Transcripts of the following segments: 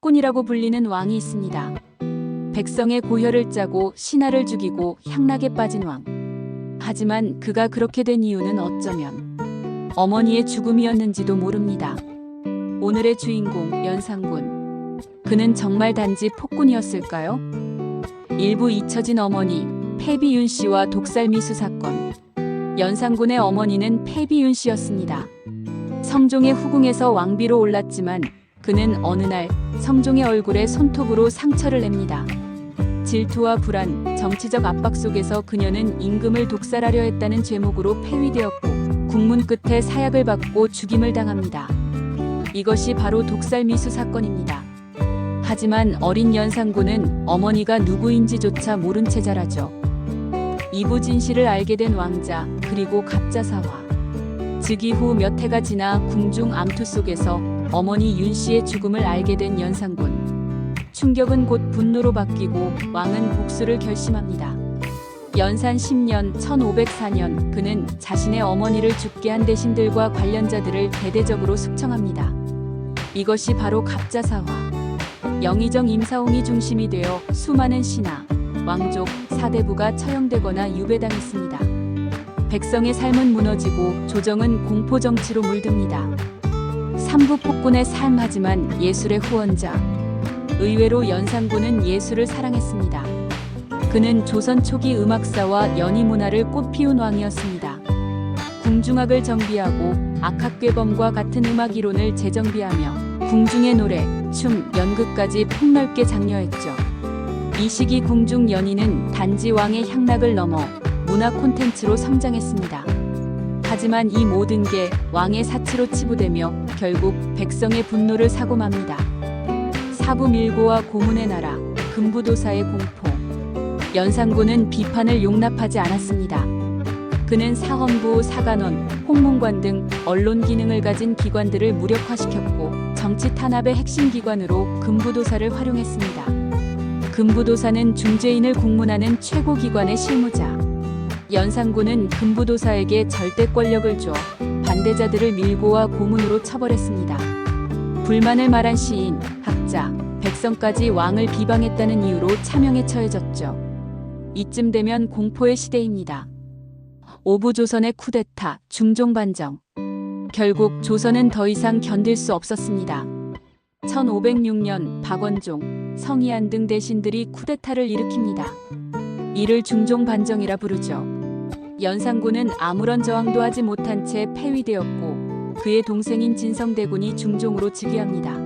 폭군이라고 불리는 왕이 있습니다. 백성의 고혈을 짜고 신하를 죽이고 향락에 빠진 왕. 하지만 그가 그렇게 된 이유는 어쩌면 어머니의 죽음이었는지도 모릅니다. 오늘의 주인공 연산군. 그는 정말 단지 폭군이었을까요? 일부 잊혀진 어머니 패비윤 씨와 독살미수 사건. 연산군의 어머니는 패비윤 씨였습니다. 성종의 후궁에서 왕비로 올랐지만 그는 어느 날 성종의 얼굴에 손톱으로 상처를 냅니다. 질투와 불안, 정치적 압박 속에서 그녀는 임금을 독살하려 했다는 죄목으로 폐위되었고 국문 끝에 사약을 받고 죽임을 당합니다. 이것이 바로 독살미수 사건입니다. 하지만 어린 연산군은 어머니가 누구인지조차 모른 채 자라죠. 이부 진실을 알게 된 왕자, 그리고 갑자사화. 즉위 후 몇 해가 지나 궁중 암투 속에서 어머니 윤 씨의 죽음을 알게 된 연산군. 충격은 곧 분노로 바뀌고 왕은 복수를 결심합니다. 연산 10년 1504년 그는 자신의 어머니를 죽게 한 대신들과 관련자들을 대대적으로 숙청합니다. 이것이 바로 갑자사화. 영의정 임사홍이 중심이 되어 수많은 신하, 왕족, 사대부가 처형되거나 유배당했습니다. 백성의 삶은 무너지고 조정은 공포정치로 물듭니다. 삼부 폭군의 삶. 하지만 예술의 후원자. 의외로 연산군은 예술을 사랑했습니다. 그는 조선 초기 음악사와 연희문화를 꽃피운 왕이었습니다. 궁중악을 정비하고 악학괴범과 같은 음악 이론을 재정비하며 궁중의 노래, 춤, 연극까지 폭넓게 장려했죠. 이 시기 궁중 연희는 단지 왕의 향락을 넘어 문화 콘텐츠로 성장했습니다. 하지만 이 모든 게 왕의 사치로 치부되며 결국 백성의 분노를 사고 맙니다. 사부밀고와 고문의 나라, 금부도사의 공포. 연산군은 비판을 용납하지 않았습니다. 그는 사헌부, 사간원, 홍문관 등 언론 기능을 가진 기관들을 무력화시켰고 정치 탄압의 핵심 기관으로 금부도사를 활용했습니다. 금부도사는 중죄인을 공문하는 최고 기관의 실무자. 연산군은 금부도사에게 절대 권력을 줘 반대자들을 밀고와 고문으로 처벌했습니다. 불만을 말한 시인, 학자, 백성까지 왕을 비방했다는 이유로 차명에 처해졌죠. 이쯤 되면 공포의 시대입니다. 오부조선의 쿠데타, 중종반정. 결국 조선은 더 이상 견딜 수 없었습니다. 1506년 박원종, 성희안 등 대신들이 쿠데타를 일으킵니다. 이를 중종반정이라 부르죠. 연산군은 아무런 저항도 하지 못한 채 폐위되었고 그의 동생인 진성대군이 중종으로 즉위합니다.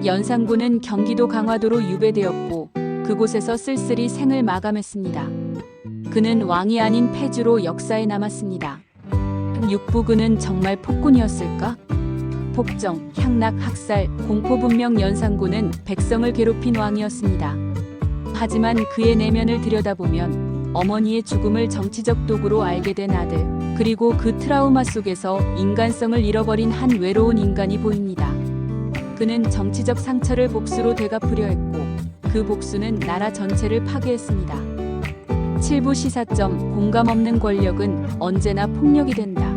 연산군은 경기도 강화도로 유배되었고 그곳에서 쓸쓸히 생을 마감했습니다. 그는 왕이 아닌 패주로 역사에 남았습니다. 육부군은 정말 폭군이었을까? 폭정, 향락, 학살, 공포. 분명 연산군은 백성을 괴롭힌 왕이었습니다. 하지만 그의 내면을 들여다보면 어머니의 죽음을 정치적 도구로 알게 된 아들, 그리고 그 트라우마 속에서 인간성을 잃어버린 한 외로운 인간이 보입니다. 그는 정치적 상처를 복수로 되갚으려 했고 그 복수는 나라 전체를 파괴했습니다. 7부 시사점. 공감 없는 권력은 언제나 폭력이 된다.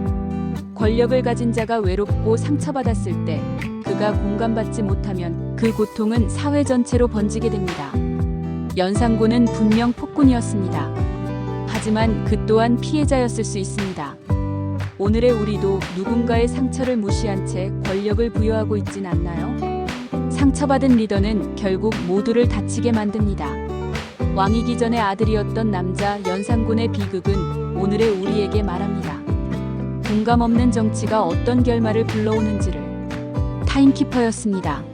권력을 가진 자가 외롭고 상처받았을 때 그가 공감받지 못하면 그 고통은 사회 전체로 번지게 됩니다. 연산군은 분명 폭군이었습니다. 하지만 그 또한 피해자였을 수 있습니다. 오늘의 우리도 누군가의 상처를 무시한 채 권력을 부여하고 있진 않나요? 상처받은 리더는 결국 모두를 다치게 만듭니다. 왕이기 전의 아들이었던 남자 연산군의 비극은 오늘의 우리에게 말합니다. 공감 없는 정치가 어떤 결말을 불러오는지를. 타임키퍼였습니다.